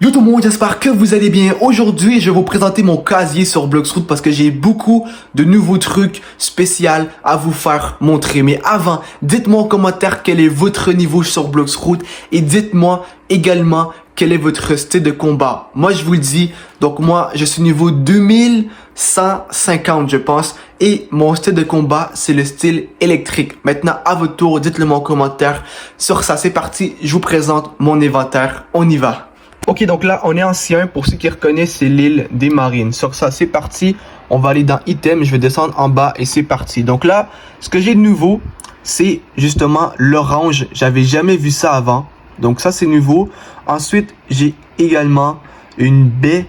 Yo tout le monde, j'espère que vous allez bien. Aujourd'hui, je vais vous présenter mon casier sur Bloxroot parce que j'ai beaucoup de nouveaux trucs spéciaux à vous faire montrer. Mais avant, dites-moi en commentaire quel est votre niveau sur Bloxroot et dites-moi également quel est votre style de combat. Moi, je vous le dis, donc moi, je suis niveau 2150, je pense. Et mon style de combat, c'est le style électrique. Maintenant, à votre tour, dites-le moi en commentaire. Sur ça, c'est parti. Je vous présente mon inventaire. On y va. Ok, donc là, on est ancien. Pour ceux qui reconnaissent, c'est l'île des Marines. Sur ça, c'est parti. On va aller dans Item. Je vais descendre en bas et c'est parti. Donc là, ce que j'ai de nouveau, c'est justement l'orange. J'avais jamais vu ça avant. Donc ça, c'est nouveau. Ensuite, j'ai également une baie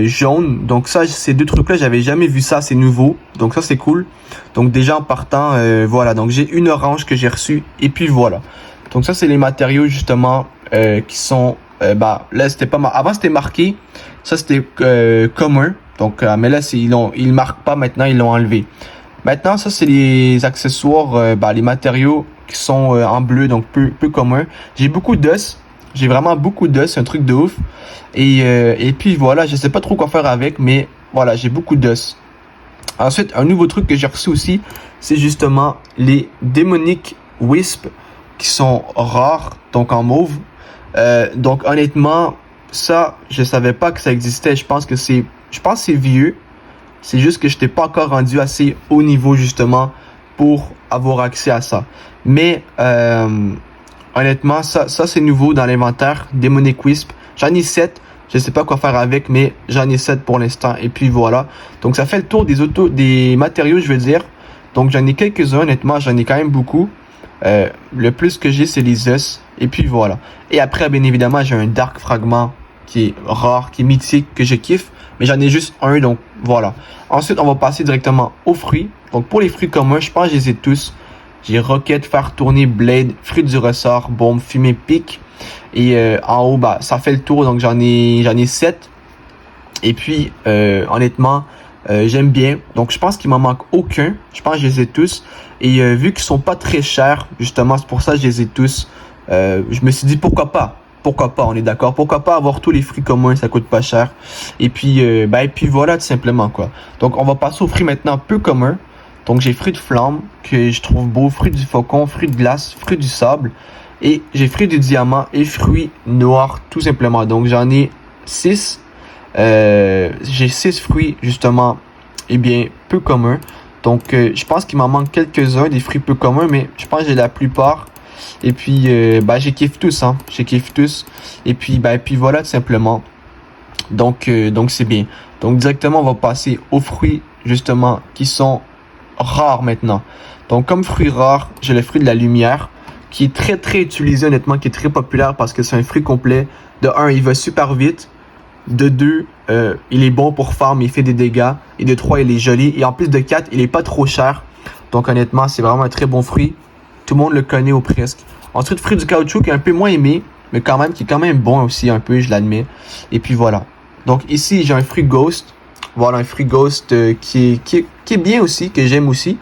jaune. Donc ça, ces deux trucs-là, j'avais jamais vu ça. C'est nouveau. Donc ça, c'est cool. Donc déjà, en partant, voilà. Donc j'ai une orange que j'ai reçue. Et puis voilà. Donc ça, c'est les matériaux justement qui sont... là c'était pas avant c'était marqué, ça c'était commun, donc mais là ils marquent pas maintenant, ils l'ont enlevé. Maintenant ça c'est les accessoires, les matériaux qui sont en bleu, donc peu commun. J'ai beaucoup d'os, j'ai vraiment beaucoup d'os, c'est un truc de ouf. Et puis voilà, je sais pas trop quoi faire avec, mais voilà, j'ai beaucoup d'os. Ensuite, un nouveau truc que j'ai reçu aussi, c'est justement les Demonic Wisp qui sont rares, donc en mauve. Donc honnêtement, ça, je savais pas que ça existait. Je pense que c'est vieux. C'est juste que je n'étais pas encore rendu assez haut niveau justement pour avoir accès à ça. Mais honnêtement, ça c'est nouveau dans l'inventaire. Demonic Wisp. J'en ai 7. Je sais pas quoi faire avec, mais j'en ai 7 pour l'instant. Et puis voilà. Donc ça fait le tour des matériaux, je veux dire. Donc j'en ai quelques-uns, honnêtement, j'en ai quand même beaucoup. Le plus que j'ai, c'est les os. Et puis voilà. Et après, bien évidemment, j'ai un Dark Fragment qui est rare, qui est mythique, que je kiffe. Mais j'en ai juste un, donc voilà. Ensuite, on va passer directement aux fruits. Donc pour les fruits communs, je pense que je les ai tous. J'ai Rocket, Faire Tourner, Blade, Fruit du Ressort, Bombe, Fumée, Pique. Et en haut, ça fait le tour, donc j'en ai 7. Et puis, honnêtement, j'aime bien. Donc je pense qu'il m'en manque aucun. Je pense que je les ai tous. Et vu qu'ils sont pas très chers, justement, c'est pour ça que je les ai tous. Je me suis dit pourquoi pas, on est d'accord, pourquoi pas avoir tous les fruits communs, ça coûte pas cher. Et puis voilà, tout simplement quoi. Donc on va passer aux fruits maintenant peu communs. Donc j'ai fruits de flamme que je trouve beau, fruits du faucon, fruits de glace, fruits du sable, et j'ai fruits du diamant et fruits noirs tout simplement. Donc j'en ai 6. J'ai 6 fruits justement, peu communs. Donc je pense qu'il m'en manque quelques-uns des fruits peu communs, mais je pense que j'ai la plupart. Et puis j'ai kiffe tous, hein. J'ai kiffe tous. Et puis voilà tout simplement. Donc c'est bien. Donc directement on va passer aux fruits justement qui sont rares maintenant. Donc comme fruit rare, j'ai le fruit de la lumière qui est très très utilisé honnêtement, qui est très populaire parce que c'est un fruit complet. De 1, il va super vite. De 2, il est bon pour farm, il fait des dégâts. Et de 3, il est joli. Et en plus de 4, il est pas trop cher. Donc honnêtement, c'est vraiment un très bon fruit. Tout le monde le connaît ou presque. Ensuite, fruit du caoutchouc qui est un peu moins aimé, mais quand même, qui est quand même bon aussi un peu, je l'admets. Et puis voilà. Donc ici, j'ai un fruit ghost. Voilà, un fruit ghost qui est bien aussi, que j'aime aussi.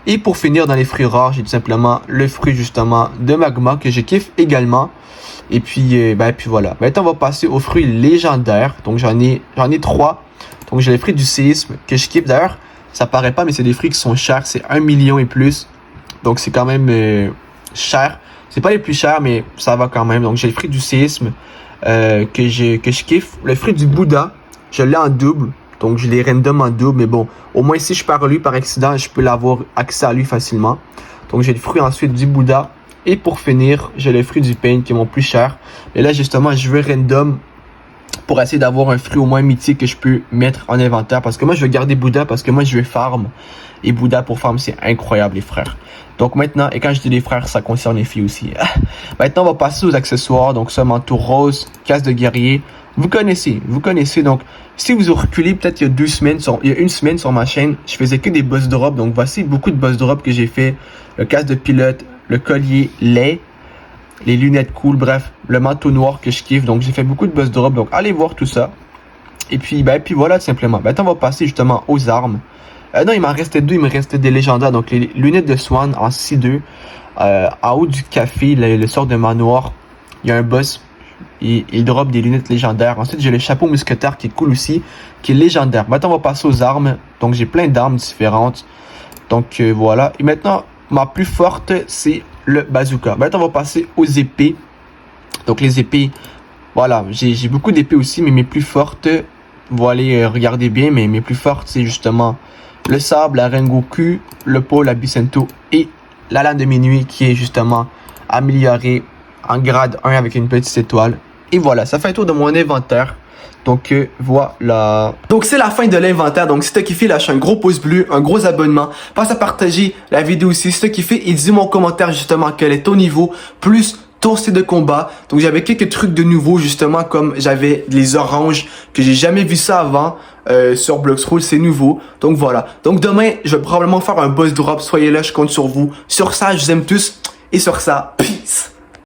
Et pour finir, dans les fruits rares, j'ai tout simplement le fruit justement de magma que je kiffe également. Et puis, puis voilà. Maintenant, on va passer aux fruits légendaires. Donc j'en ai 3. Donc j'ai les fruits du séisme que je kiffe. D'ailleurs, ça paraît pas, mais c'est des fruits qui sont chers. C'est 1 million et plus. Donc c'est quand même cher. C'est pas les plus chers, mais ça va quand même. Donc j'ai le fruit du séisme que je kiffe. Le fruit du Bouddha, je l'ai en double. Donc je l'ai random en double. Mais bon, au moins si je pars lui par accident, je peux l'avoir accès à lui facilement. Donc j'ai le fruit ensuite du Bouddha. Et pour finir, j'ai le fruit du Pain qui est mon plus cher. Et là justement, je veux random pour essayer d'avoir un fruit au moins mythique que je peux mettre en inventaire. Parce que moi, je veux garder Bouddha parce que moi, je veux farm. Et Bouddha pour farm, c'est incroyable, les frères. Donc maintenant, et quand je dis les frères, ça concerne les filles aussi. Maintenant, on va passer aux accessoires. Donc ça, manteau rose, casse de guerrier. Vous connaissez. Donc, si vous reculez, peut-être il y a une semaine sur ma chaîne, je faisais que des boss drops. Donc voici beaucoup de boss drops que j'ai fait. Le casque de pilote, le collier lait, les lunettes cool, bref, le manteau noir que je kiffe. Donc j'ai fait beaucoup de boss drops, donc allez voir tout ça. Et puis voilà tout simplement. Maintenant on va passer justement aux armes. Non, il m'en restait 2, il me restait des légendaires. Donc les lunettes de Swan en 6-2. En haut du café, le sort de manoir, il y a un boss. Et il drop des lunettes légendaires. Ensuite, j'ai le chapeau mousquetaire qui est cool aussi, qui est légendaire. Maintenant, on va passer aux armes. Donc, j'ai plein d'armes différentes. Donc, voilà. Et maintenant, ma plus forte, c'est le bazooka. Maintenant, on va passer aux épées. Donc, les épées, voilà. J'ai beaucoup d'épées aussi, mais mes plus fortes, vous allez regarder bien, mais mes plus fortes, c'est justement le sabre, la Rengoku, le pôle, la Bicento et la lame de minuit qui est justement améliorée en grade 1 avec une petite étoile. Et voilà, ça fait un tour de mon inventaire. Donc voilà. Donc c'est la fin de l'inventaire. Donc si t'as kiffé, lâche un gros pouce bleu, un gros abonnement. Passe à partager la vidéo aussi si t'as kiffé et dis-moi en commentaire justement quel est ton niveau, plus ton style de combat. Donc j'avais quelques trucs de nouveau justement comme j'avais les oranges que j'ai jamais vu ça avant sur Bloxroll, c'est nouveau. Donc voilà. Donc demain, je vais probablement faire un boss drop. Soyez là, je compte sur vous. Sur ça, je vous aime tous. Et sur ça, peace.